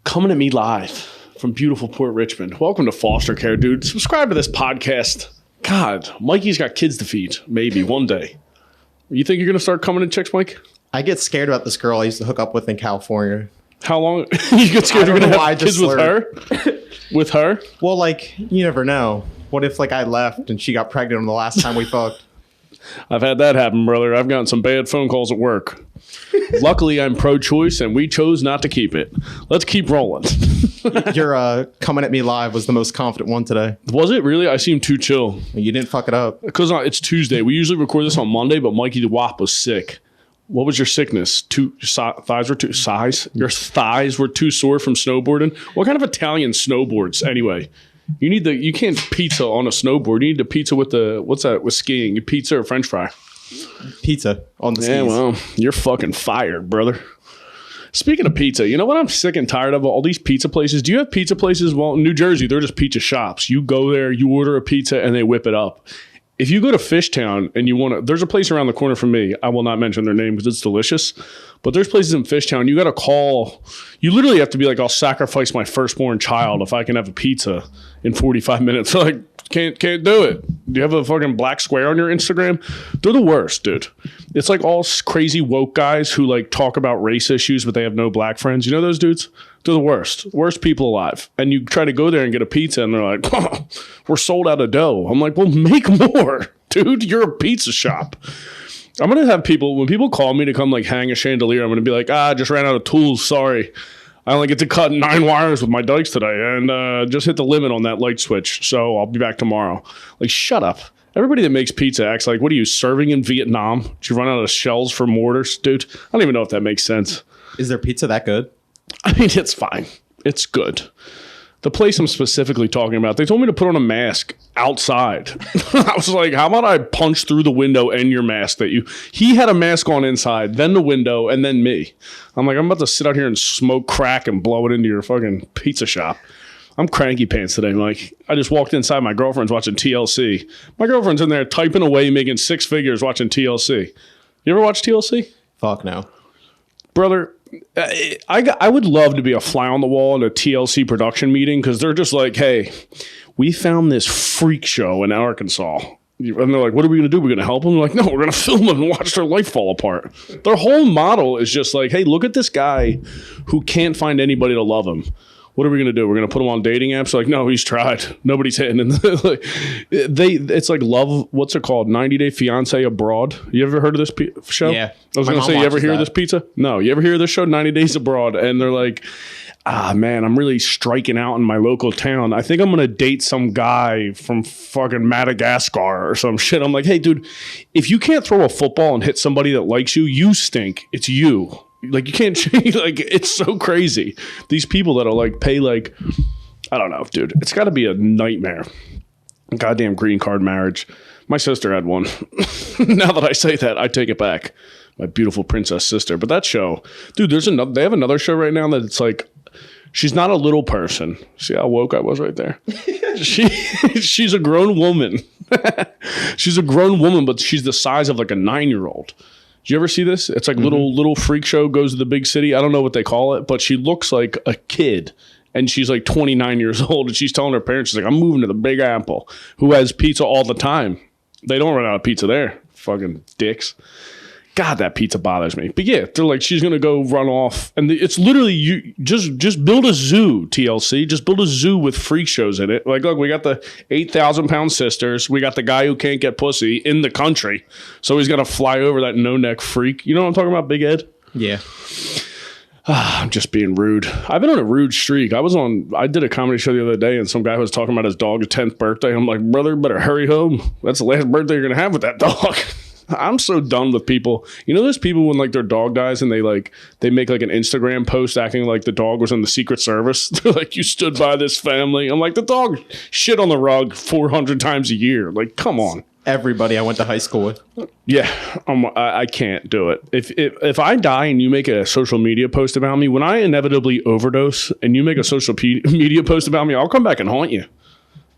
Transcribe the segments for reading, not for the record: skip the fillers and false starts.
Coming at me live from beautiful Port Richmond. Welcome to Foster Care, dude. Subscribe to this podcast. God, Mikey's got kids to feed. Maybe one day. You think you're going to start coming in chicks, Mike? I get scared about this girl I used to hook up with in California. How long? You get scared you're going to have kids with her? With her? Well, like, you never know. What if, like, I left and she got pregnant on the last time we fucked? I've had that happen, brother. I've gotten some bad phone calls at work. Luckily, I'm pro-choice, and we chose not to keep it. Let's keep rolling. Your coming at me live was the most confident one today. Was it really? I seemed too chill. You didn't fuck it up. Because it's Tuesday. We usually record this on Monday, but Mikey the Wop was sick. What was your sickness? Thighs were too size? Your thighs were too sore from snowboarding? What kind of Italian snowboards anyway? You can't pizza on a snowboard. You need the pizza with what's that with skiing? You pizza or French fry? Pizza on the skis. Yeah, well, you're fucking fired, brother. Speaking of pizza, you know what I'm sick and tired of? All these pizza places. Do you have pizza places? Well, in New Jersey, they're just pizza shops. You go there, you order a pizza, and they whip it up. If you go to Fishtown and you want to, there's a place around the corner from me. I will not mention their name because it's delicious. But there's places in Fishtown. You got to call. You literally have to be like, I'll sacrifice my firstborn child if I can have a pizza in 45 minutes. Like, can't do it. Do you have a fucking black square on your Instagram? They're the worst, dude. It's like all crazy woke guys who like talk about race issues, but they have no black friends. You know those dudes? They're the worst. Worst people alive. And you try to go there and get a pizza and they're like, oh, we're sold out of dough. I'm like, well, make more, dude. You're a pizza shop. I'm going to have people, when people call me to come like hang a chandelier, I'm going to be like, I just ran out of tools. Sorry. I only get to cut 9 wires with my dikes today and just hit the limit on that light switch. So I'll be back tomorrow. Like, shut up. Everybody that makes pizza acts like, what are you, serving in Vietnam? Did you run out of shells for mortars? Dude, I don't even know if that makes sense. Is their pizza that good? I mean, it's fine. It's good. The place I'm specifically talking about, they told me to put on a mask outside. I was like, how about I punch through the window and your mask he had a mask on inside, then the window, and then me. I'm like, I'm about to sit out here and smoke crack and blow it into your fucking pizza shop. I'm cranky pants today, Mike. I just walked inside. My girlfriend's watching TLC. My girlfriend's in there typing away, making 6 figures watching TLC. You ever watch TLC? Fuck no. Brother, I would love to be a fly on the wall in a TLC production meeting because they're just like, hey, we found this freak show in Arkansas. And they're like, what are we going to do? We're going to help them? They're like, no, we're going to film them and watch their life fall apart. Their whole model is just like, hey, look at this guy who can't find anybody to love him. What are we going to do? We're going to put him on dating apps? Like, no, he's tried. Nobody's hitting. And it's like love. What's it called? 90 Day Fiance Abroad. You ever heard of this show? Yeah. I was going to say, you ever hear of this pizza? No. You ever hear of this show, 90 Days Abroad? And they're like, man, I'm really striking out in my local town. I think I'm going to date some guy from fucking Madagascar or some shit. I'm like, hey, dude, if you can't throw a football and hit somebody that likes you, you stink. It's you. Like, you can't change. Like, it's so crazy. These people that'll like pay like, I don't know, dude. It's got to be a nightmare. Goddamn green card marriage. My sister had one. Now that I say that, I take it back. My beautiful princess sister. But that show, dude, they have another show right now that it's like, she's not a little person. See how woke I was right there? She's a grown woman. She's a grown woman, but she's the size of like a 9-year-old. Did you ever see this? It's like little freak show goes to the big city. I don't know what they call it, but she looks like a kid. And she's like 29 years old. And she's telling her parents, she's like, I'm moving to the Big Apple, who has pizza all the time. They don't run out of pizza there. Fucking dicks. God, that pizza bothers me. But yeah, they're like, she's going to go run off. And it's literally, you just build a zoo, TLC. Just build a zoo with freak shows in it. Like, look, we got the 8,000-pound sisters. We got the guy who can't get pussy in the country. So he's going to fly over that no-neck freak. You know what I'm talking about, Big Ed? Yeah. I'm just being rude. I've been on a rude streak. I did a comedy show the other day, and some guy was talking about his dog's 10th birthday. I'm like, brother, better hurry home. That's the last birthday you're going to have with that dog. I'm so done with people. You know, there's people when like their dog dies and they make like an Instagram post acting like the dog was in the Secret Service. They're like, you stood by this family. I'm like, the dog shit on the rug 400 times a year. Like, come on. Everybody I went to high school with. Yeah, I can't do it. If I die and you make a social media post about me, when I inevitably overdose and you make a social media post about me, I'll come back and haunt you.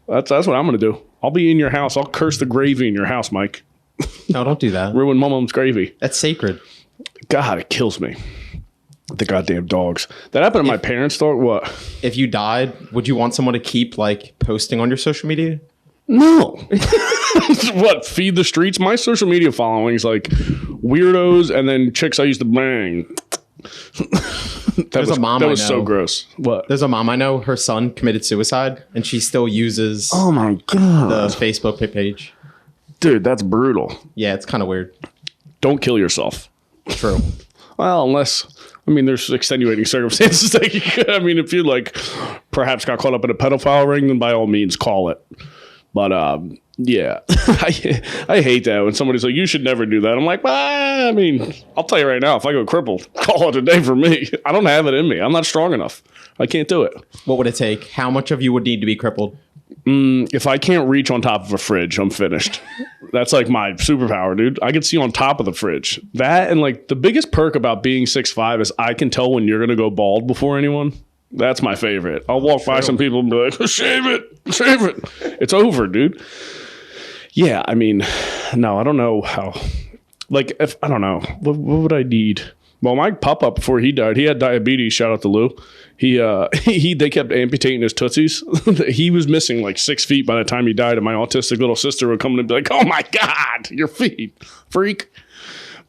That's what I'm going to do. I'll be in your house. I'll curse the gravy in your house, Mike. No, don't do that. Ruin my mom's gravy. That's sacred. God, it kills me. The goddamn dogs. That happened to my parents' dog. What? If you died, would you want someone to keep like posting on your social media? No. What? Feed the streets? My social media following is like weirdos and then chicks I used to bang. There's a mom that I was know. so gross. What? There's a mom I know. Her son committed suicide, and she still uses Oh my god. the Facebook page. Dude, that's brutal. Yeah, it's kind of weird. Don't kill yourself. True. Well, unless, I mean, there's extenuating circumstances that you could. I mean, if you like perhaps got caught up in a pedophile ring, then by all means call it. But yeah, I hate that when somebody's like, you should never do that. I'm like, well, I mean, I'll tell you right now, if I go crippled, call it a day for me. I don't have it in me. I'm not strong enough. I can't do it. What would it take? How much of you would need to be crippled? If I can't reach on top of a fridge, I'm finished. That's like my superpower, dude. I can see on top of the fridge. That and like the biggest perk about being 6'5" is I can tell when you're going to go bald before anyone. That's my favorite. I'll walk by some people and be like, shave it. It's over, dude. Yeah, I mean, no, I don't know how. Like, if I don't know, what would I need? Well, my pop-up before he died, he had diabetes. Shout out to Lou. They kept amputating his tootsies. He was missing like 6 feet by the time he died, and my autistic little sister would come in and be like, "Oh my god, your feet, freak!"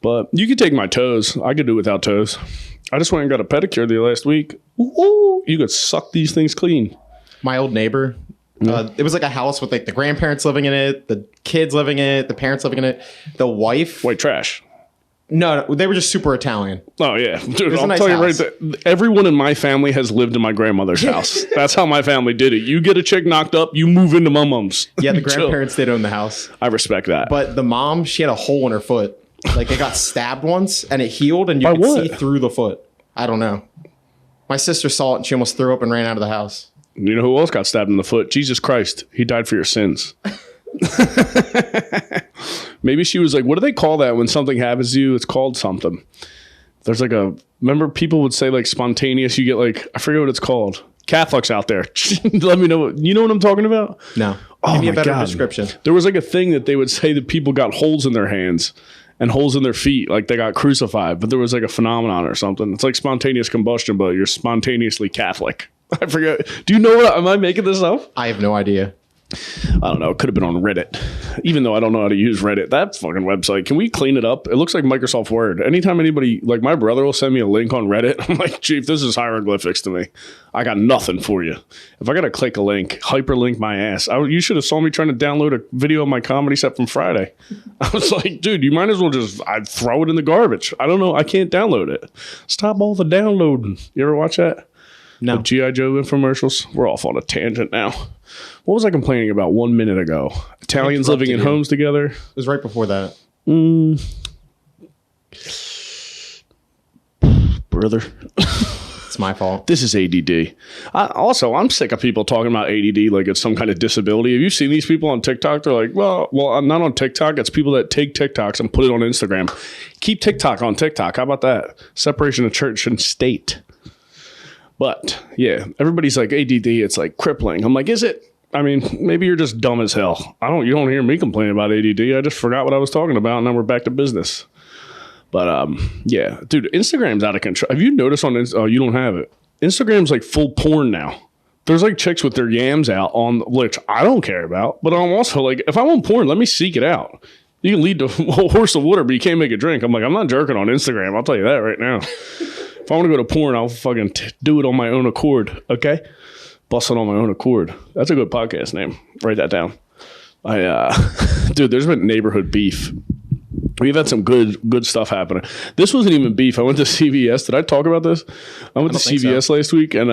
But you could take my toes. I could do without toes. I just went and got a pedicure the last week. Ooh, you could suck these things clean. My old neighbor. It was like a house with like the grandparents living in it, the kids living in it, the parents living in it. The wife. White trash. No, they were just super Italian. Oh, yeah. Dude, I'll nice tell you house. right there. Everyone in my family has lived in my grandmother's house. That's how my family did it. You get a chick knocked up, you move into my mom's. Yeah, the You chill. grandparents did own the house. I respect that. But the mom, she had a hole in her foot. Like it got stabbed once and it healed and you By could what? see through the foot. I don't know. My sister saw it and she almost threw up and ran out of the house. You know who else got stabbed in the foot? Jesus Christ. He died for your sins. Maybe she was like, what do they call that when something happens to you? It's called something. There's like remember people would say like spontaneous, you get like, I forget what it's called. Catholics out there. Let me know. You know what I'm talking about? No. Oh, Give me a my better God. description. There was like a thing that they would say that people got holes in their hands and holes in their feet, like they got crucified, but there was like a phenomenon or something. It's like spontaneous combustion, but you're spontaneously Catholic. I forget. Do you know what? Am I making this up? I have no idea. I don't know. It could have been on Reddit, even though I don't know how to use Reddit. That fucking website. Can we clean it up? It looks like Microsoft Word. Anytime anybody, like my brother will send me a link on Reddit, I'm like, Chief, this is hieroglyphics to me. I got nothing for you. If I got to click a link, hyperlink my ass. You should have saw me trying to download a video of my comedy set from Friday. I was like, dude, you might as well I'd throw it in the garbage. I don't know. I can't download it. Stop all the downloading. You ever watch that? No. The G.I. Joe infomercials. We're off on a tangent now. What was I complaining about 1 minute ago? Italians living in homes together. It was right before that. Brother. It's my fault. This is ADD. I'm sick of people talking about ADD like it's some kind of disability. Have you seen these people on TikTok? They're like, well, I'm not on TikTok. It's people that take TikToks and put it on Instagram. Keep TikTok on TikTok. How about that? Separation of church and state. But yeah, everybody's like ADD. It's like crippling. I'm like, is it? I mean, maybe you're just dumb as hell. You don't hear me complaining about ADD. I just forgot what I was talking about, and now we're back to business. But yeah, dude, Instagram's out of control. Have you noticed on? Oh, you don't have it. Instagram's like full porn now. There's like chicks with their yams out on, which I don't care about. But I'm also like, if I want porn, let me seek it out. You can lead to a horse of water, but you can't make a drink. I'm like, I'm not jerking on Instagram. I'll tell you that right now. If I want to go to porn, I'll fucking do it on my own accord. Okay. Bust it on my own accord. That's a good podcast name. Write that down. Dude, there's been neighborhood beef. We've had some good stuff happening. This wasn't even beef. I went to CVS. Did I talk about this? I went to CVS last week, and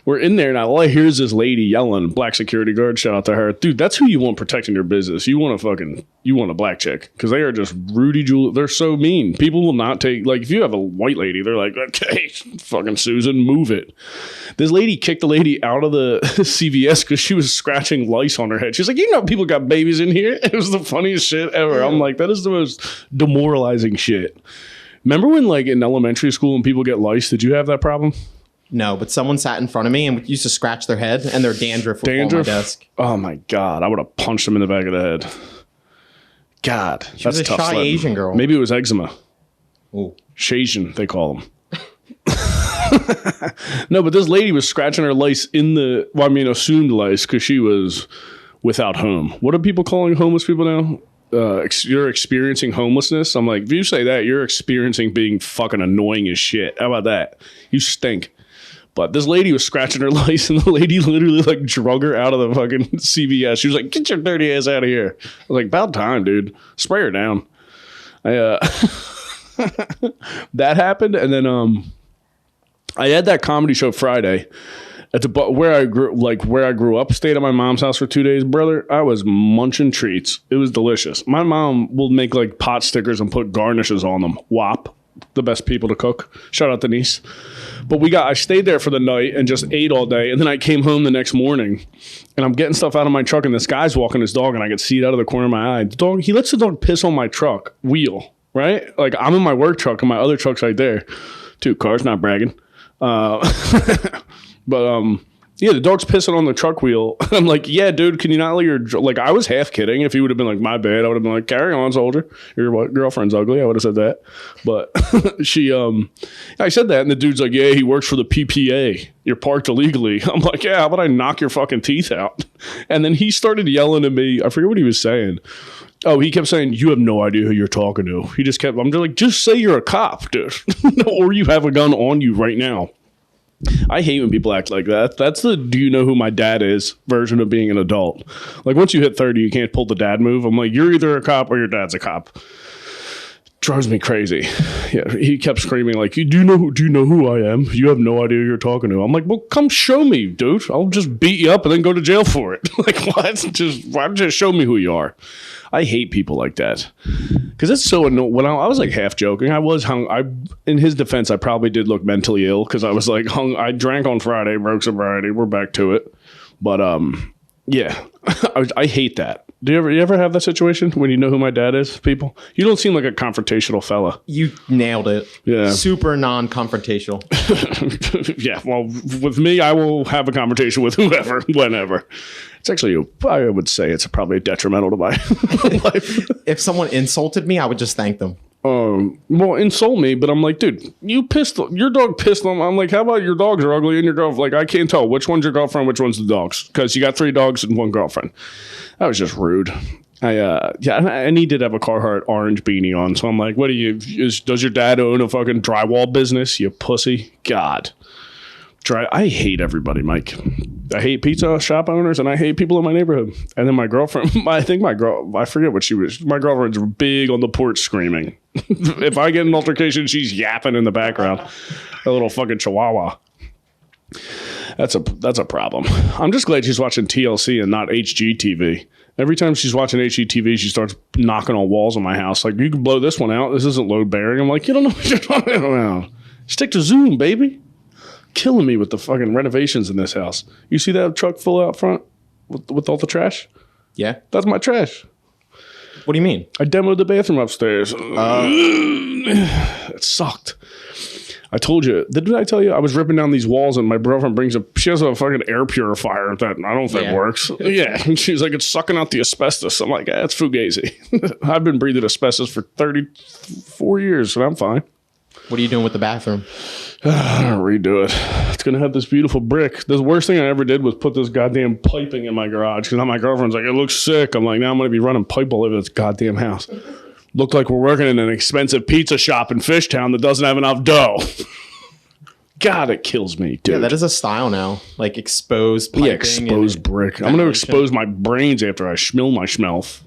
we're in there, and all I hear is this lady yelling, black security guard, shout out to her. Dude, that's who you want protecting your business. You want a black chick, because they are just Rudy Jewel. They're so mean. People will not take, like, if you have a white lady, they're like, okay, fucking Susan, move it. This lady kicked the lady out of the CVS because she was scratching lice on her head. She's like, you know, people got babies in here. It was the funniest shit ever. I'm like, that is the most demoralizing shit. Remember when, like, in elementary school when people get lice, did you have that problem? No, but someone sat in front of me and used to scratch their head and their dandruff would fall on my desk. Oh my God. I would have punched him in the back of the head. God. She was a shy Asian girl. Maybe it was eczema. Ooh. Shasian, they call them. No, but this lady was scratching her lice assumed lice because she was without home. What are people calling homeless people now? You're experiencing homelessness. I'm like, if you say that, you're experiencing being fucking annoying as shit. How about that? You stink. But this lady was scratching her lice, and the lady literally like drug her out of the fucking CVS. She was like, "Get your dirty ass out of here." I was like, "About time, dude. Spray her down." That happened, and then I had that comedy show Friday at the where I grew up. Stayed at my mom's house for 2 days, brother. I was munching treats. It was delicious. My mom will make like pot stickers and put garnishes on them. WAP, the best people to cook. Shout out Denise. But I stayed there for the night and just ate all day, and then I came home the next morning, and I'm getting stuff out of my truck, and this guy's walking his dog, and I could see it out of the corner of my eye. The dog, he lets the dog piss on my truck wheel. Right? Like, I'm in my work truck and my other truck's right there. 2 cars, not bragging. Yeah, the dog's pissing on the truck wheel. I'm like, yeah, dude, can you not let your... Like, I was half kidding. If he would have been like, my bad, I would have been like, carry on, soldier. Your girlfriend's ugly. I would have said that. But I said that, and the dude's like, yeah, he works for the PPA. You're parked illegally. I'm like, yeah, how about I knock your fucking teeth out? And then he started yelling at me. I forget what he was saying. Oh, he kept saying, you have no idea who you're talking to. I'm just like, just say you're a cop, dude. Or you have a gun on you right now. I hate when people act like that. That's the do you know who my dad is version of being an adult. Like, once you hit 30, you can't pull the dad move. I'm like, you're either a cop or your dad's a cop. Drives me crazy. Yeah, he kept screaming like, do you know who I am? You have no idea who you're talking to. I'm like, well, come show me, dude. I'll just beat you up and then go to jail for it. Like, what? Why don't you just show me who you are? I hate people like that because it's so annoying. When I was like half joking, I was hung. In his defense, I probably did look mentally ill because I was like hung. I drank on Friday, broke sobriety. We're back to it. But yeah, I hate that. Do you ever have that situation when you know who my dad is? People, you don't seem like a confrontational fella. You nailed it. Yeah, super non-confrontational. Yeah, well, with me, I will have a conversation with whoever, whenever. It's actually, I would say it's probably detrimental to my life. If someone insulted me, I would just thank them. Well, insult me, but I'm like, dude, your dog pissed on. I'm like, how about your dogs are ugly and your girlfriend? Like, I can't tell which one's your girlfriend, which one's the dogs, because you got 3 dogs and 1 girlfriend. That was just rude. And he did have a Carhartt orange beanie on, so I'm like, what does your dad own a fucking drywall business, you pussy? God. I hate everybody, Mike. I hate pizza shop owners, and I hate people in my neighborhood. And then my girlfriend, I forget what she was. My girlfriend's big on the porch screaming. If I get an altercation, she's yapping in the background. A little fucking chihuahua. That's a problem. I'm just glad she's watching TLC and not HGTV. Every time she's watching HGTV, she starts knocking on walls in my house. Like, you can blow this one out. This isn't load bearing. I'm like, you don't know what you're talking about. Stick to Zoom, baby. Killing me with the fucking renovations in this house. You see that truck full out front with all the trash? Yeah. That's my trash. What do you mean? I demoed the bathroom upstairs. It sucked. I told you. Didn't I tell you? I was ripping down these walls, and my girlfriend she has a fucking air purifier that I don't think works. Yeah. And she's like, it's sucking out the asbestos. I'm like, it's Fugazi. I've been breathing asbestos for 34 years, and I'm fine. What are you doing with the bathroom? Redo it. It's going to have this beautiful brick. The worst thing I ever did was put this goddamn piping in my garage because now my girlfriend's like, it looks sick. I'm like, now I'm going to be running pipe all over this goddamn house. Looked like we're working in an expensive pizza shop in Fishtown that doesn't have enough dough. God, it kills me, dude. Yeah, that is a style now. Like exposed piping. Yeah, exposed brick. I'm going to expose my brains after I schmill my schmelf.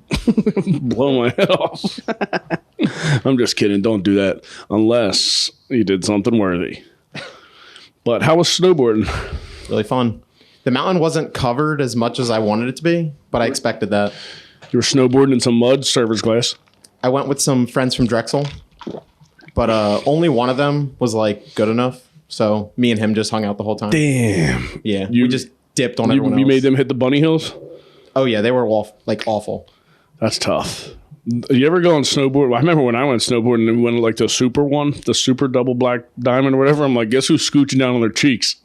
Blow my head off. I'm just kidding. Don't do that unless you did something worthy. But how was snowboarding? Really fun. The mountain wasn't covered as much as I wanted it to be, but I expected that. You were snowboarding in some mud, server's glass. I went with some friends from Drexel, but only one of them was like good enough. So me and him just hung out the whole time. Damn. Yeah, we just dipped on everyone else. You made them hit the bunny hills? Oh yeah, they were awful. That's tough. You ever go on snowboard? I remember when I went snowboarding and we went like the super double black diamond or whatever. I'm like, guess who's scooching down on their cheeks?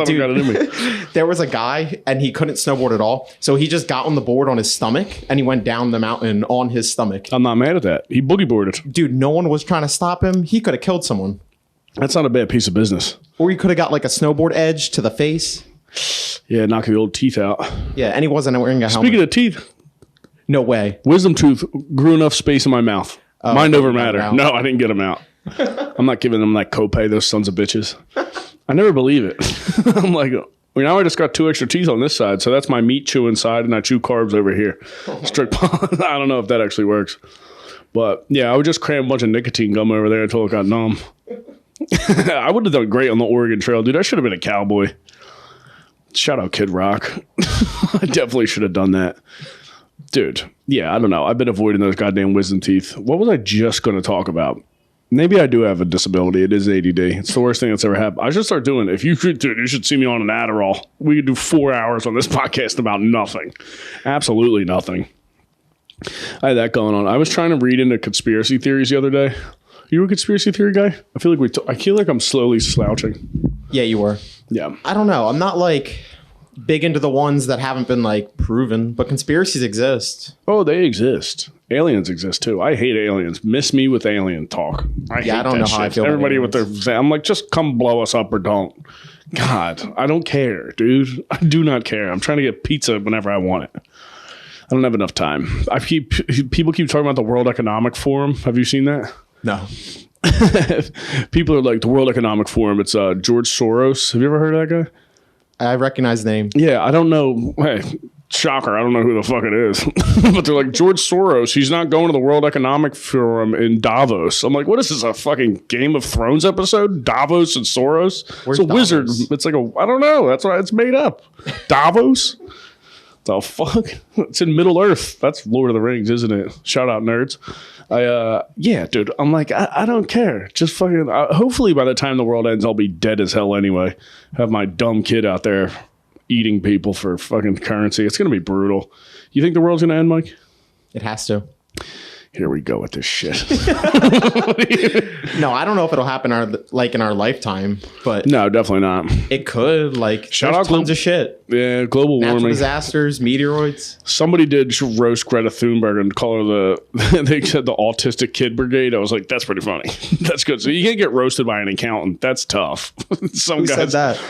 Dude, there was a guy and he couldn't snowboard at all. So he just got on the board on his stomach and he went down the mountain on his stomach. I'm not mad at that. He boogie boarded. Dude, no one was trying to stop him. He could have killed someone. That's not a bad piece of business. Or you could have got like a snowboard edge to the face. Yeah, knock the old teeth out. Yeah, and he wasn't wearing a helmet. Speaking of teeth, no way. wisdom tooth grew enough space in my mouth. Mind over matter. No, I didn't get them out. I'm not giving them that copay, those sons of bitches. I never believe it. I'm like, well, now I just got 2 extra teeth on this side, so that's my meat chewing side, and I chew carbs over here. Strict. I don't know if that actually works. But yeah, I would just cram a bunch of nicotine gum over there until it got numb. I would have done great on the Oregon Trail, dude. I should have been a cowboy. Shout out Kid Rock. I definitely should have done that. Dude, yeah, I don't know. I've been avoiding those goddamn wisdom teeth. What was I just going to talk about? Maybe I do have a disability. It is ADD. It's the worst thing that's ever happened. I should start doing it. If you could, dude, you should see me on an Adderall. We could do 4 hours on this podcast about nothing. Absolutely nothing. I had that going on. I was trying to read into conspiracy theories the other day. You a conspiracy theory guy? I feel like I feel like I'm slowly slouching. Yeah, you were. Yeah. I don't know. I'm not like big into the ones that haven't been like proven, but conspiracies exist. Oh, they exist. Aliens exist too. I hate aliens. Miss me with alien talk. I don't know how I feel. Everybody with their, I'm like, just come blow us up or don't. God, I don't care, dude. I do not care. I'm trying to get pizza whenever I want it. I don't have enough time. People keep talking about the World Economic Forum. Have you seen that? No. People are like, the World Economic Forum. It's George Soros. Have you ever heard of that guy? I recognize the name. Yeah, I don't know. Hey, shocker. I don't know who the fuck it is. But they're like, George Soros, he's not going to the World Economic Forum in Davos. I'm like, what is this, a fucking Game of Thrones episode? Davos and Soros? Where's it's a Davos? wizard. It's like I don't know. That's why it's made up. Davos? The fuck? It's in Middle Earth. That's Lord of the Rings, isn't it? Shout out, nerds. Yeah, dude. I'm like, I don't care. Just fucking. Hopefully, by the time the world ends, I'll be dead as hell anyway. Have my dumb kid out there eating people for fucking currency. It's gonna be brutal. You think the world's gonna end, Mike? It has to. Here we go with this shit. No, I don't know if it'll happen in our lifetime, but No, definitely not. it could. Like, Shout there's out tons of shit. Yeah, global Natural warming. disasters, meteoroids. Somebody did roast Greta Thunberg and call her they said the autistic kid brigade. I was like, that's pretty funny. That's good. So you can't get roasted by an accountant. That's tough. Who said that?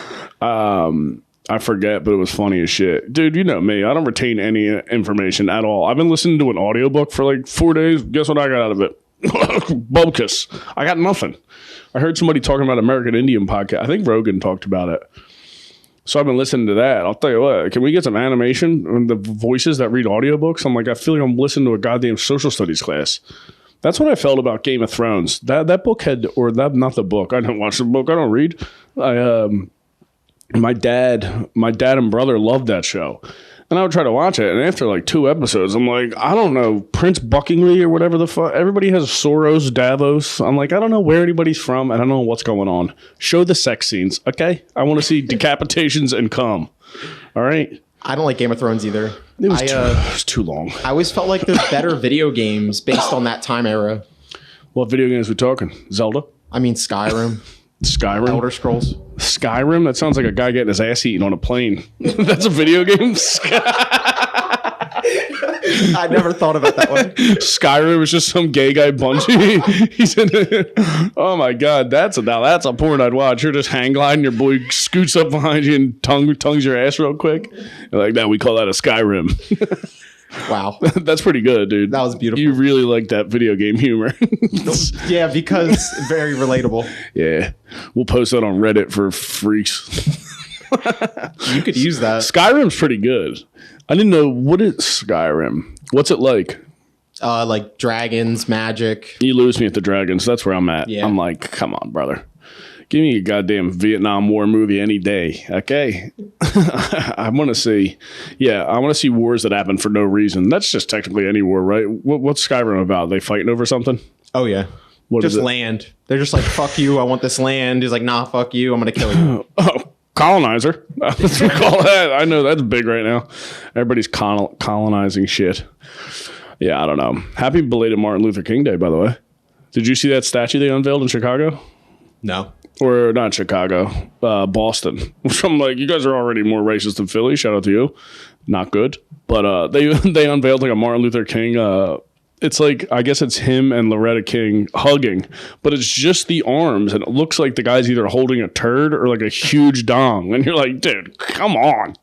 I forget, but it was funny as shit. Dude, you know me. I don't retain any information at all. I've been listening to an audiobook for like 4 days. Guess what I got out of it? Bubkus. I got nothing. I heard somebody talking about American Indian podcast. I think Rogan talked about it. So I've been listening to that. I'll tell you what, can we get some animation on the voices that read audiobooks? I'm like, I feel like I'm listening to a goddamn social studies class. That's what I felt about Game of Thrones. That book had, or that, not the book. I don't watch the book. I don't read. My dad and brother loved that show. And I would try to watch it. And after like 2 episodes, I'm like, I don't know, Prince Buckingham or whatever the fuck. Everybody has Soros, Davos. I'm like, I don't know where anybody's from. I don't know what's going on. Show the sex scenes, okay? I want to see decapitations and cum. All right? I don't like Game of Thrones either. It was too long. I always felt like there's better video games based on that time era. What video games we talking? Zelda? I mean, Skyrim. Skyrim? Elder Scrolls. Skyrim? That sounds like a guy getting his ass eaten on a plane. That's a video game? I never thought of it that way. Skyrim is just some gay guy bungee. He's in it. Oh my god, that's a porn I'd watch. You're just hang gliding, your boy scoots up behind you and tongues your ass real quick. You're like that, we call that a Skyrim. Wow. That's pretty good, dude. That was beautiful. You really like that video game humor. Yeah, because very relatable. Yeah. We'll post that on Reddit for freaks. You could use that. Skyrim's pretty good. I didn't know, what is Skyrim? What's it like? Like dragons, magic. You lose me at the dragons. That's where I'm at. Yeah. I'm like, come on, brother. Give me a goddamn Vietnam War movie any day, okay? I want to see wars that happen for no reason. That's just technically any war, right? What's Skyrim about? They fighting over something? Oh, yeah. Just land. They're just like, fuck you, I want this land. He's like, nah, fuck you, I'm going to kill you. Oh, colonizer. That's what we call that. I know that's big right now. Everybody's colonizing shit. Yeah, I don't know. Happy belated Martin Luther King Day, by the way. Did you see that statue they unveiled in Chicago? No. Or not Chicago, Boston. Which I'm like, you guys are already more racist than Philly. Shout out to you. Not good. But they unveiled like a Martin Luther King It's like, I guess it's him and Loretta King hugging, but it's just the arms, and it looks like the guy's either holding a turd or like a huge dong, and you're like, dude, come on.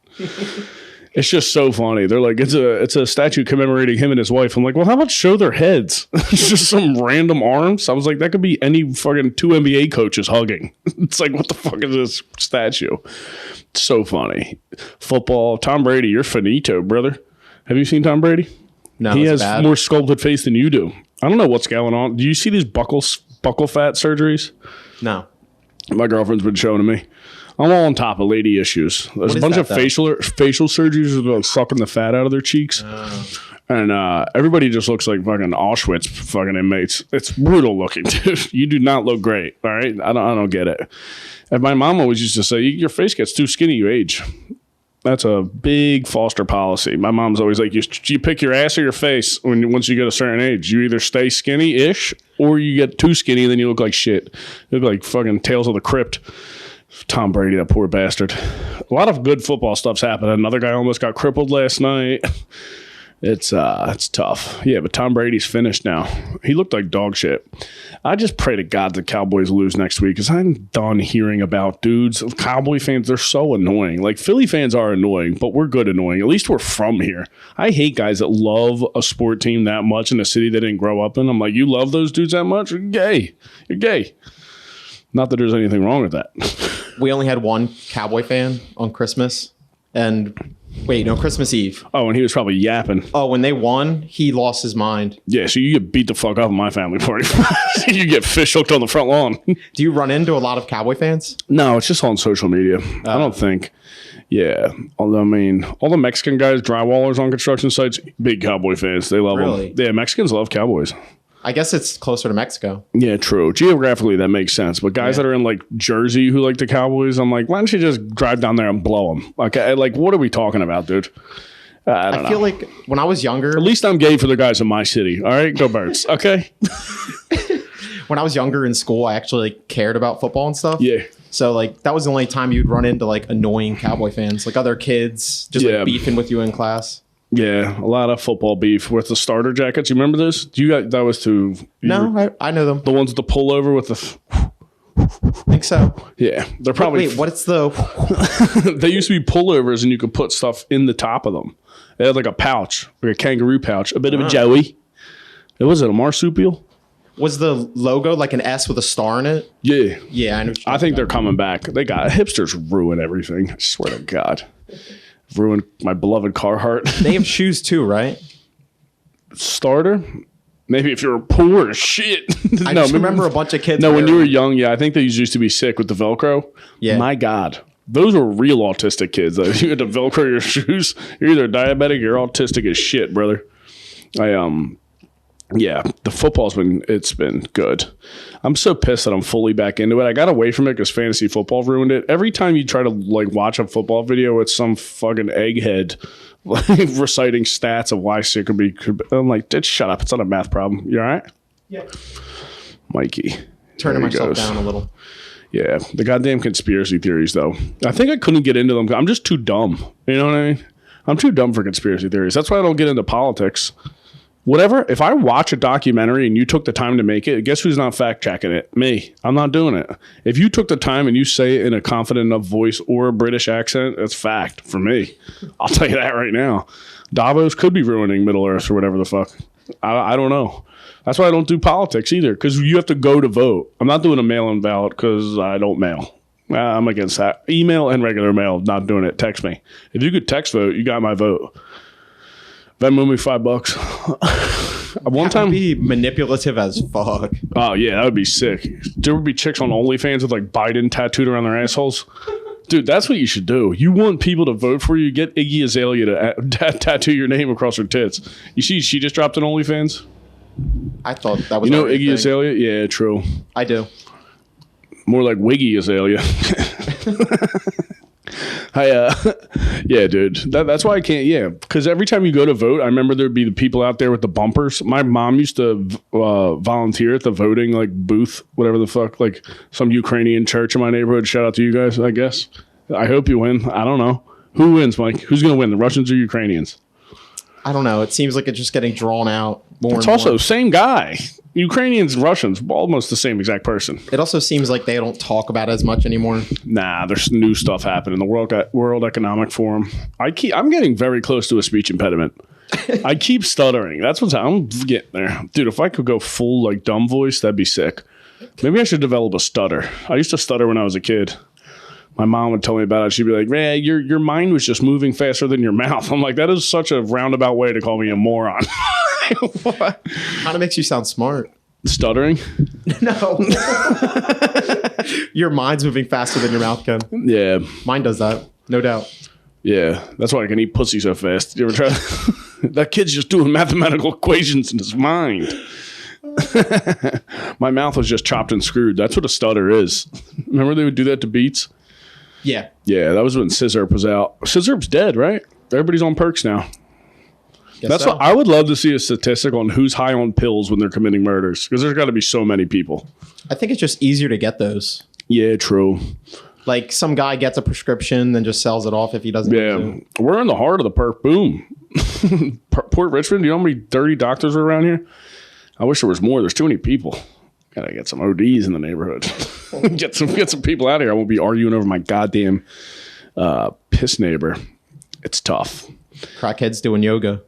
It's just so funny. They're like, it's a statue commemorating him and his wife. I'm like, well, how about show their heads? It's just some random arms. I was like, that could be any fucking 2 NBA coaches hugging. It's like, what the fuck is this statue? It's so funny. Football, Tom Brady, you're finito, brother. Have you seen Tom Brady? No, he has bad. more sculpted face than you do. I don't know what's going on. Do you see these buckle fat surgeries? No. My girlfriend's been showing me. I'm all on top of lady issues. There's a bunch of facial surgeries where they're like sucking the fat out of their cheeks. And everybody just looks like fucking Auschwitz fucking inmates. It's brutal looking, dude. You do not look great. All right. I don't get it. And my mom always used to say, your face gets too skinny, you age. That's a big foster policy. My mom's always like, you pick your ass or your face once you get a certain age. You either stay skinny-ish or you get too skinny and then you look like shit. You look like fucking Tales of the Crypt. Tom Brady, that poor bastard. A lot of good football stuff's happening. Another guy almost got crippled last night. It's tough. Yeah, but Tom Brady's finished now. He looked like dog shit. I just pray to God the Cowboys lose next week because I'm done hearing about dudes. Cowboy fans, they're so annoying. Like, Philly fans are annoying, but we're good annoying. At least we're from here. I hate guys that love a sport team that much in a city they didn't grow up in. I'm like, you love those dudes that much? You're gay. You're gay. Not that there's anything wrong with that. We only had one Cowboy fan on Christmas. And wait, no, Christmas Eve. Oh, and he was probably yapping. Oh, when they won, he lost his mind. Yeah, so you get beat the fuck up in my family party. You get fish hooked on the front lawn. Do you run into a lot of Cowboy fans? No, it's just on social media. I don't think. Yeah. Although, I mean, all the Mexican guys, drywallers on construction sites, big Cowboy fans. They love them. Yeah, Mexicans love Cowboys. I guess it's closer to Mexico. Yeah, true. Geographically, that makes sense. But guys that are in like Jersey who like the Cowboys, I'm like, why don't you just drive down there and blow them? Like what are we talking about, dude? I feel like when I was younger, at least I'm gay for the guys in my city. All right, go Birds. Okay. When I was younger in school, I actually cared about football and stuff. Yeah. So like that was the only time you'd run into like annoying Cowboy fans, like other kids just like beefing with you in class. Yeah, a lot of football beef with the starter jackets. You remember this? That was to... I know them. The ones with the pullover with the... I think so. Yeah, they're probably... Wait, what's the... They used to be pullovers and you could put stuff in the top of them. They had like a pouch, like a kangaroo pouch, a bit of a joey. Was it a marsupial? Was the logo like an S with a star in it? Yeah. Yeah, I know. I think they're coming back. Hipsters ruin everything. I swear to God. Ruined my beloved Carhartt. They have shoes too, right? Starter? Maybe if you're poor as shit. I just remember a bunch of kids. No, when you were young, yeah, I think they used to be sick with the Velcro. Yeah. My God. Those were real autistic kids. You had to Velcro your shoes. You're either diabetic or you're autistic as shit, brother. Yeah, the football's been good. I'm so pissed that I'm fully back into it. I got away from it because fantasy football ruined it. Every time you try to like watch a football video, it's some fucking egghead like reciting stats of why shit could be. I'm like, just shut up. It's not a math problem. You all right? Yeah. Mikey. Turning myself down a little. Yeah, the goddamn conspiracy theories, though. I think I couldn't get into them. I'm just too dumb. You know what I mean? I'm too dumb for conspiracy theories. That's why I don't get into politics. Whatever, if I watch a documentary and you took the time to make it, guess who's not fact checking it? Me. I'm not doing it. If you took the time and you say it in a confident enough voice or a British accent, that's fact for me. I'll tell you that right now. Davos could be ruining Middle Earth or whatever the fuck. I don't know. That's why I don't do politics either, because you have to go to vote. I'm not doing a mail-in ballot because I don't mail. I'm against that. Email and regular mail, not doing it. Text me. If you could text vote, you got my vote. Venmo me $5. One time, be manipulative as fuck. Oh yeah, that would be sick. There would be chicks on OnlyFans with like Biden tattooed around their assholes. Dude, that's what you should do. You want people to vote for you? Get Iggy Azalea to tattoo your name across her tits. You see, she just dropped an OnlyFans. I thought that was Iggy Azalea. Yeah, true. I do. More like Wiggy Azalea. Yeah, dude. That's why I can't. Yeah, because every time you go to vote, I remember there'd be the people out there with the bumpers. My mom used to volunteer at the voting like booth, whatever the fuck, like some Ukrainian church in my neighborhood. Shout out to you guys, I guess. I hope you win. I don't know who wins, Mike. Who's gonna win, the Russians or Ukrainians? I don't know. It seems like it's just getting drawn out more. It's and also more. same guy. Ukrainians and Russians, almost the same exact person. It also seems like they don't talk about it as much anymore. Nah, there's new stuff happening. The World Economic Forum. I'm getting very close to a speech impediment. I keep stuttering. That's what's I'm getting there, dude. If I could go full like dumb voice, that'd be sick. Maybe I should develop a stutter. I used to stutter when I was a kid. My mom would tell me about it. She'd be like, "Man, your mind was just moving faster than your mouth." I'm like, that is such a roundabout way to call me a moron. What? Kind of makes you sound smart. Stuttering? No. Your mind's moving faster than your mouth can. Yeah. Mine does that, no doubt. Yeah. That's why I can eat pussy so fast. You ever try? That kid's just doing mathematical equations in his mind. My mouth was just chopped and screwed. That's what a stutter is. Remember they would do that to beats? Yeah. Yeah, that was when Scissorp was out. Scissorp's dead, right? Everybody's on perks now. That's what I would love to see a statistic on who's high on pills when they're committing murders, because there's got to be so many people. I think it's just easier to get those. Yeah, true. Like some guy gets a prescription, then just sells it off if he doesn't use it. We're in the heart of the perk boom. Port Richmond, do you know how many dirty doctors are around here? I wish there was more. There's too many people. Gotta get some ODs in the neighborhood. get some people out of here. I won't be arguing over my goddamn piss neighbor. It's tough. Crackheads doing yoga.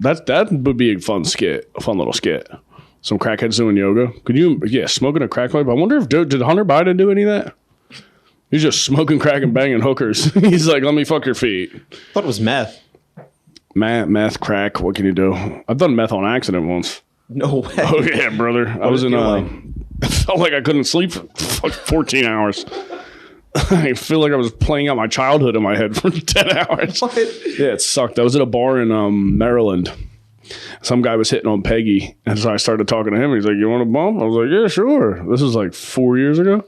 That would be a fun little skit. Some crackheads doing yoga. Could you? Yeah, smoking a crack pipe. I wonder if did Hunter Biden do any of that? He's just smoking crack and banging hookers. He's like, let me fuck your feet. I thought it was meth. Meth, crack. What can you do? I've done meth on accident once. No way. Oh yeah, brother. I was in. I felt like I couldn't sleep for 14 hours. I feel like I was playing out my childhood in my head for 10 hours. What? Yeah, it sucked. I was at a bar in Maryland. Some guy was hitting on Peggy, and so I started talking to him. He's like, "You want a bump?" I was like, "Yeah, sure." This was like 4 years ago.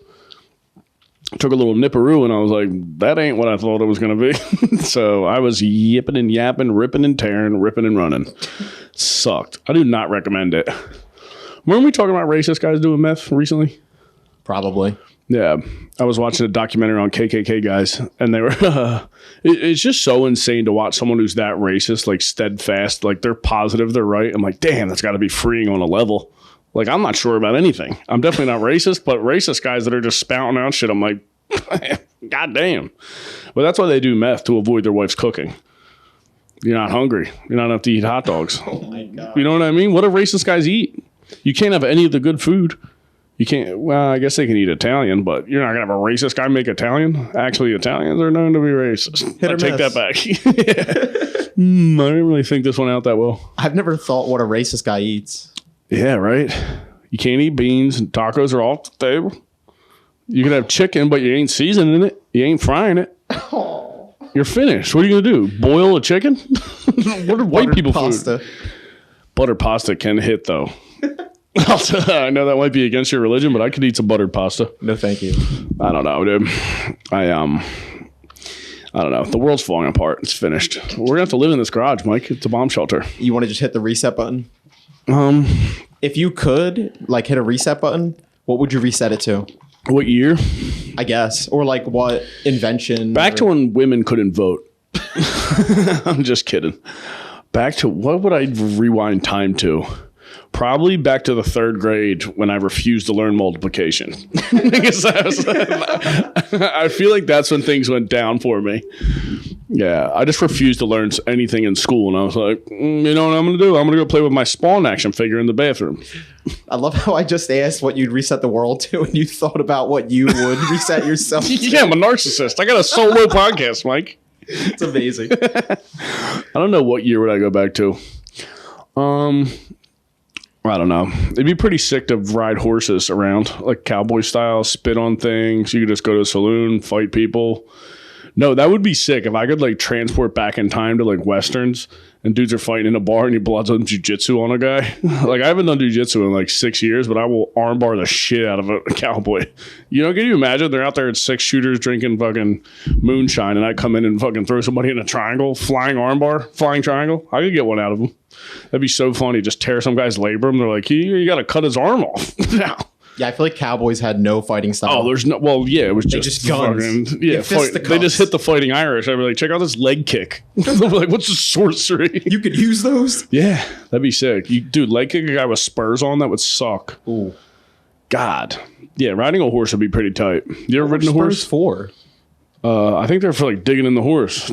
Took a little nipperoo, and I was like, "That ain't what I thought it was going to be." So I was yipping and yapping, ripping and tearing, ripping and running. Sucked. I do not recommend it. Weren't we talking about racist guys doing meth recently? Probably. Yeah, I was watching a documentary on KKK guys, and they were. It's just so insane to watch someone who's that racist, like steadfast, like they're positive, they're right. I'm like, damn, that's got to be freeing on a level. Like, I'm not sure about anything. I'm definitely not racist, but racist guys that are just spouting out shit, I'm like, god damn. But that's why they do meth, to avoid their wife's cooking. You're not hungry. You're not enough to eat hot dogs. Oh my god. You know what I mean? What do racist guys eat? You can't have any of the good food. You can't, well, I guess they can eat Italian, but you're not going to have a racist guy make Italian. Actually, Italians are known to be racist. I take that back. I didn't really think this one out that well. I've never thought what a racist guy eats. Yeah, right? You can't eat beans, and tacos are off the table. You can have chicken, but you ain't seasoning it. You ain't frying it. Oh. You're finished. What are you going to do? Boil a chicken? What are white people pasta. food? Buttered pasta can hit, though. I know that might be against your religion, but I could eat some buttered pasta. No, thank you. I don't know, dude. I don't know. The world's falling apart. It's finished. We're gonna have to live in this garage, Mike. It's a bomb shelter. You want to just hit the reset button? If you could, like, hit a reset button, what would you reset it to? What year? I guess, or like what invention? Back to when women couldn't vote. I'm just kidding. Back to what would I rewind time to? Probably back to the third grade when I refused to learn multiplication. I feel like that's when things went down for me. Yeah, I just refused to learn anything in school, and I was like, you know what I'm going to do? I'm going to go play with my Spawn action figure in the bathroom. I love how I just asked what you'd reset the world to, and you thought about what you would reset yourself to. Yeah, I'm a narcissist. I got a solo podcast, Mike. It's amazing. I don't know what year would I go back to. I don't know. It'd be pretty sick to ride horses around, like cowboy style, spit on things. You could just go to a saloon, fight people. No, that would be sick if I could like transport back in time to like westerns and dudes are fighting in a bar and you blood some jujitsu on a guy. Like I haven't done jujitsu in like 6 years, but I will armbar the shit out of a cowboy. You know, can you imagine they're out there at 6 shooters drinking fucking moonshine and I come in and fucking throw somebody in a triangle, flying triangle? I could get one out of them. That'd be so funny. Just tear some guy's labrum. They're like, you got to cut his arm off now. Yeah, I feel like cowboys had no fighting style. Oh, there's no. Well, yeah, it was just guns. Fucking, yeah, they just hit the fighting Irish. I'd be like, check out this leg kick. They'd be like, what's the sorcery? You could use those? Yeah, that'd be sick. Dude, leg kick a guy with spurs on, that would suck. Ooh. God. Yeah, riding a horse would be pretty tight. You ever ridden a horse? For? I think they're for like digging in the horse.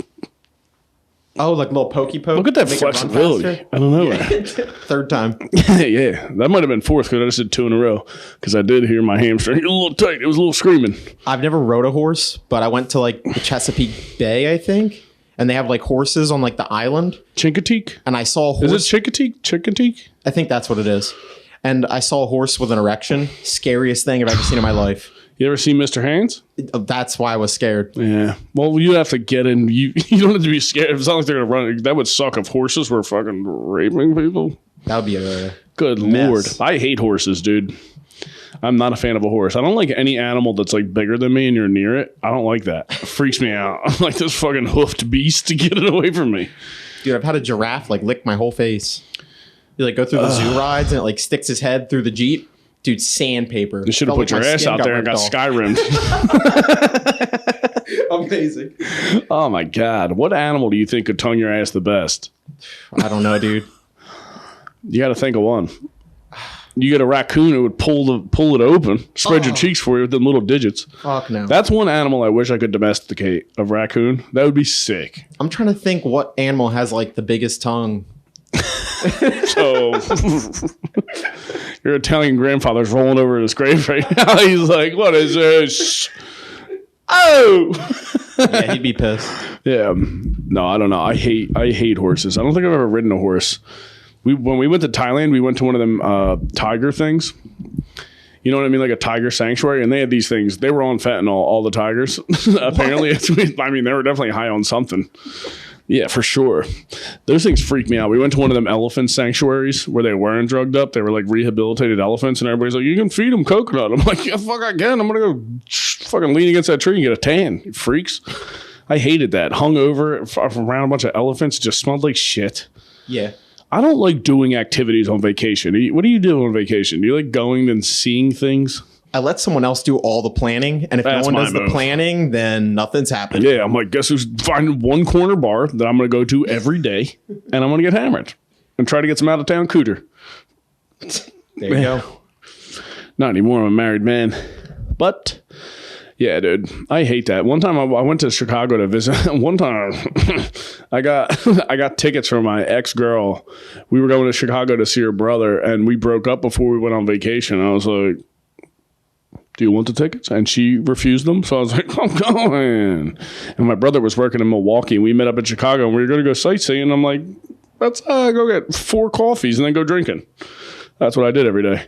Oh, like a little pokey poke? Look at that flexibility. I don't know. Yeah. Third time. Yeah, that might have been fourth because I just did 2 in a row. Because I did hear my hamstring get a little tight. It was a little screaming. I've never rode a horse, but I went to like the Chesapeake Bay, I think. And they have like horses on like the island. Chincoteague? And I saw a horse. Is it Chincoteague? I think that's what it is. And I saw a horse with an erection. Scariest thing I've ever seen in my life. You ever seen Mr. Hands? That's why I was scared. Yeah. Well, you have to get in. You don't have to be scared. It's not like they're going to run. That would suck if horses were fucking raping people. That would be a good mess. Lord. I hate horses, dude. I'm not a fan of a horse. I don't like any animal that's like bigger than me and you're near it. I don't like that. It freaks me out. I'm like this fucking hoofed beast to get it away from me. Dude, I've had a giraffe like lick my whole face. You like go through the zoo rides and it like sticks his head through the Jeep. Dude, sandpaper. You should have put your ass out there and got Skyrimmed. Amazing. Oh my God. What animal do you think could tongue your ass the best? I don't know, dude. You got to think of one. You get a raccoon, it would pull it open, spread your cheeks for you with them little digits. Fuck no. That's one animal I wish I could domesticate, a raccoon. That would be sick. I'm trying to think what animal has like the biggest tongue. So your Italian grandfather's rolling over in his grave right now. He's like, what is this? Oh! Yeah, he'd be pissed. Yeah. No, I don't know. I hate horses. I don't think I've ever ridden a horse. When we went to Thailand, we went to one of them tiger things. You know what I mean? Like a tiger sanctuary. And they had these things. They were on fentanyl, all the tigers. Apparently. I mean, they were definitely high on something. Yeah, for sure. Those things freak me out. We went to one of them elephant sanctuaries where they weren't drugged up. They were like rehabilitated elephants. And everybody's like, you can feed them coconut. I'm like, yeah, fuck, I can. I'm going to go fucking lean against that tree and get a tan. You freaks. I hated that. Hung over around a bunch of elephants. It just smelled like shit. Yeah. I don't like doing activities on vacation. What do you do on vacation? Do you like going and seeing things? I let someone else do all the planning, and if no one does the planning, then nothing's happened. Yeah, I'm like, guess who's finding one corner bar that I'm going to go to every day, and I'm going to get hammered and try to get some out of town cooter. There you go. Not anymore. I'm a married man, but yeah, dude, I hate that. One time I went to Chicago to visit. One time I got tickets from my ex-girl. We were going to Chicago to see her brother, and we broke up before we went on vacation. I was like, do you want the tickets? And she refused them. So I was like, I'm going. And my brother was working in Milwaukee. And we met up in Chicago and we were going to go sightseeing. And I'm like, let's go get 4 coffees and then go drinking. That's what I did every day.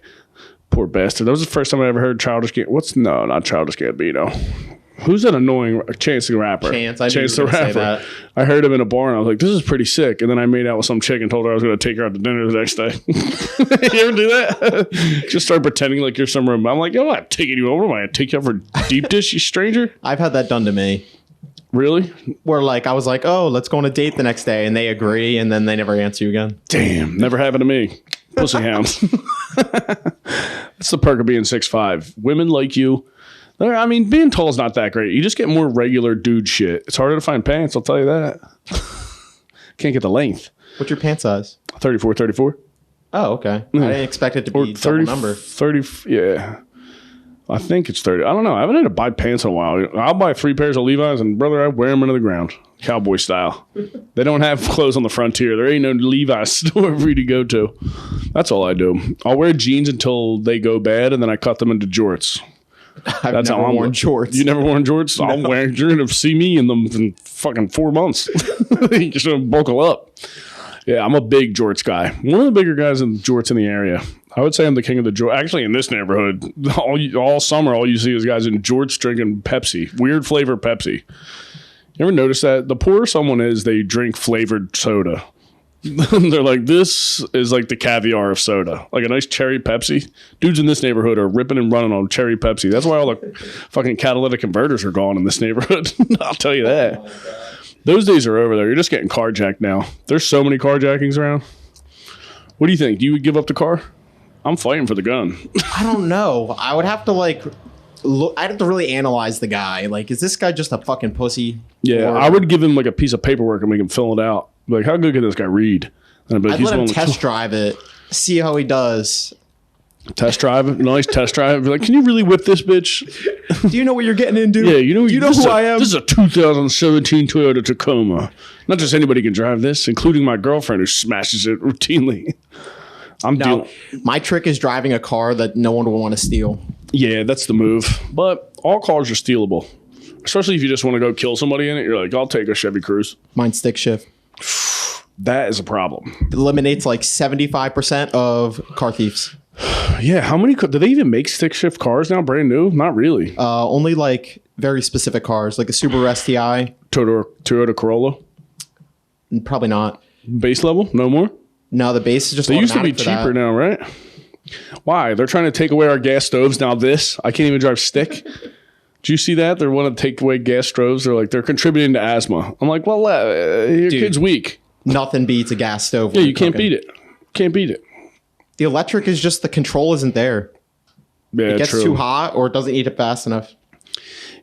Poor bastard. That was the first time I ever heard Childish Gambino. No, not Childish Gambino. Who's that annoying Chance the Rapper? Chance the Rapper. I heard him in a bar and I was like, this is pretty sick. And then I made out with some chick and told her I was going to take her out to dinner the next day. You ever do that? Just start pretending like you're some room. I'm like, yo, I'm taking you over. Am I going to take you out for deep dish, you stranger? I've had that done to me. Really? Where like I was like, oh, let's go on a date the next day. And they agree. And then they never answer you again. Damn. Never happened to me. Pussy hounds. That's the perk of being 6'5". Women like you. I mean, being tall is not that great. You just get more regular dude shit. It's harder to find pants, I'll tell you that. Can't get the length. What's your pant size? 34. Oh, okay. I didn't expect it to be 30 number. 30, yeah. I think it's 30. I don't know. I haven't had to buy pants in a while. I'll buy 3 pairs of Levi's, and brother, I wear them into the ground. Cowboy style. They don't have clothes on the frontier. There ain't no Levi's store for you to go to. That's all I do. I'll wear jeans until they go bad, and then I cut them into jorts. That's how I'm worn jorts. You never worn jorts? No. You're going to see me in them in fucking 4 months. You're just going to buckle up. Yeah, I'm a big jorts guy. One of the bigger guys in jorts in the area. I would say I'm the king of the jorts. Actually, in this neighborhood, all summer, all you see is guys in jorts drinking Pepsi. Weird flavor Pepsi. You ever notice that? The poorer someone is, they drink flavored soda. They're like, this is like the caviar of soda. Like a nice cherry Pepsi. Dudes in this neighborhood are ripping and running on cherry Pepsi. That's why all the fucking catalytic converters are gone in this neighborhood. I'll tell you that. Those days are over there. You're just getting carjacked now. There's so many carjackings around. What do you think? Do you give up the car? I'm fighting for the gun. I don't know. I would have to like look. I'd have to really analyze the guy. Like, is this guy just a fucking pussy? Yeah, I would give him like a piece of paperwork and make him fill it out. Like, how good can this guy read? And I'd be like, I'd let him test drive it, see how he does. Test drive, nice test drive. Be like, can you really whip this bitch? Do you know what you're getting into? Yeah, you know who I am. This is a 2017 Toyota Tacoma. Not just anybody can drive this, including my girlfriend who smashes it routinely. My trick is driving a car that no one will want to steal. Yeah, that's the move. But all cars are stealable, especially if you just want to go kill somebody in it. You're like, I'll take a Chevy Cruze. Mine's stick shift. That is a problem. It eliminates like 75% of car thieves. Yeah, how many? Do they even make stick shift cars now? Brand new? Not really. Only like very specific cars, like a Subaru STI. Toyota Corolla? Probably not. Base level? No more? No, the base is just They used to be cheaper now, right? Why? They're trying to take away our gas stoves. Now this, I can't even drive stick. Do you see that? They want to take away gas stoves. They're contributing to asthma. I'm like, well, your kid's weak. Nothing beats a gas stove. Yeah, you can't beat it. Can't beat it. The electric is just the control isn't there. Yeah, it gets too hot or it doesn't eat it fast enough.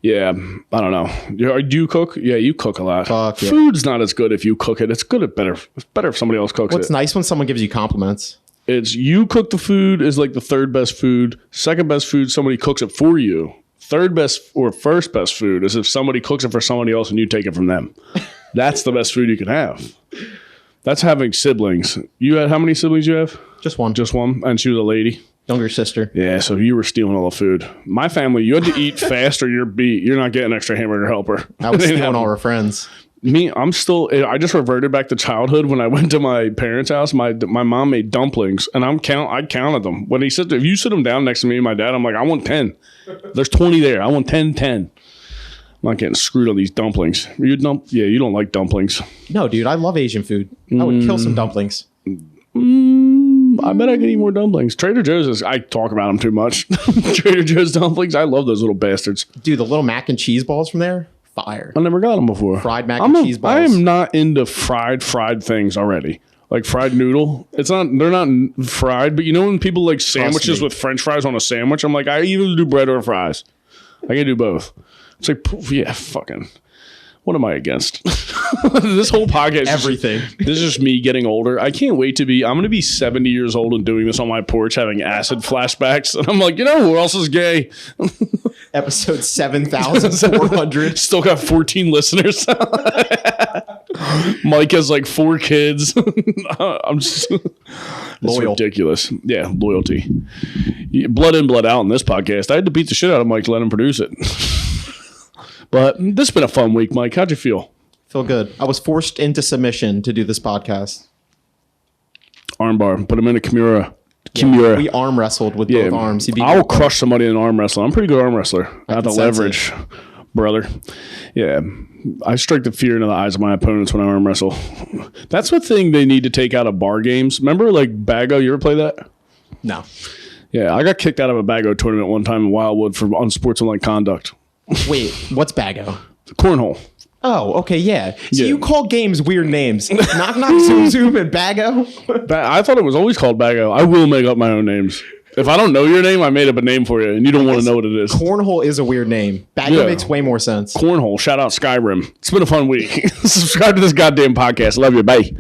Yeah, I don't know. Do you cook? Yeah, you cook a lot. Fuck yeah. Food's not as good if you cook it. It's better if somebody else cooks it. What's nice when someone gives you compliments. It's you cook the food is like the third best food. Second best food, somebody cooks it for you. Third best or first best food is if somebody cooks it for somebody else and you take it from them. That's the best food you can have. That's having siblings. You had how many siblings you have? Just one. Just one, and she was a lady. Younger sister. Yeah, so you were stealing all the food. My family, you had to eat fast or you're beat. You're not getting extra hamburger helper. I was stealing all our friends. Me, I just reverted back to childhood when I went to my parents' house. My mom made dumplings, and I counted them. When if you sit them down next to me and my dad, I'm like, I want 10. There's 20 there. I want 10. I'm not getting screwed on these dumplings. You don't like dumplings. No, dude, I love Asian food. I would kill some dumplings. I bet I could eat more dumplings. Trader Joe's I talk about them too much. Trader Joe's dumplings, I love those little bastards. Dude, the little mac and cheese balls from there, fire. I never got them before. Fried mac and cheese balls. I am not into fried things already. Like fried noodle. They're not fried, but you know when people like sandwiches with French fries on a sandwich, I'm like, I either do bread or fries. I can do both. It's like, yeah, fucking. What am I against? This whole podcast. Everything. This is just me getting older. I can't wait I'm going to be 70 years old and doing this on my porch, having acid flashbacks. And I'm like, who else is gay? Episode 7,400. Still got 14 listeners. Mike has like 4 kids. I'm just. It's ridiculous. Yeah, loyalty. Blood in, blood out in this podcast. I had to beat the shit out of Mike to let him produce it. But this has been a fun week, Mike. How'd you feel? Feel good. I was forced into submission to do this podcast. Armbar. Put him in a Kimura. Yeah, we arm wrestled with both arms. I will crush somebody in an arm wrestle. I'm a pretty good arm wrestler. I have the leverage, brother. Yeah. I strike the fear into the eyes of my opponents when I arm wrestle. That's the thing they need to take out of bar games. Remember like Bago? You ever play that? No. Yeah. I got kicked out of a Bago tournament one time in Wildwood for unsportsmanlike conduct. Wait, what's Bago? Cornhole. Oh, okay, yeah. So you call games weird names. Knock Knock Zoom Zoom and Bago? I thought it was always called Bago. I will make up my own names. If I don't know your name, I made up a name for you, and you don't want to know what it is. Cornhole is a weird name. Bago makes way more sense. Cornhole. Shout out Skyrim. It's been a fun week. Subscribe to this goddamn podcast. Love you. Bye.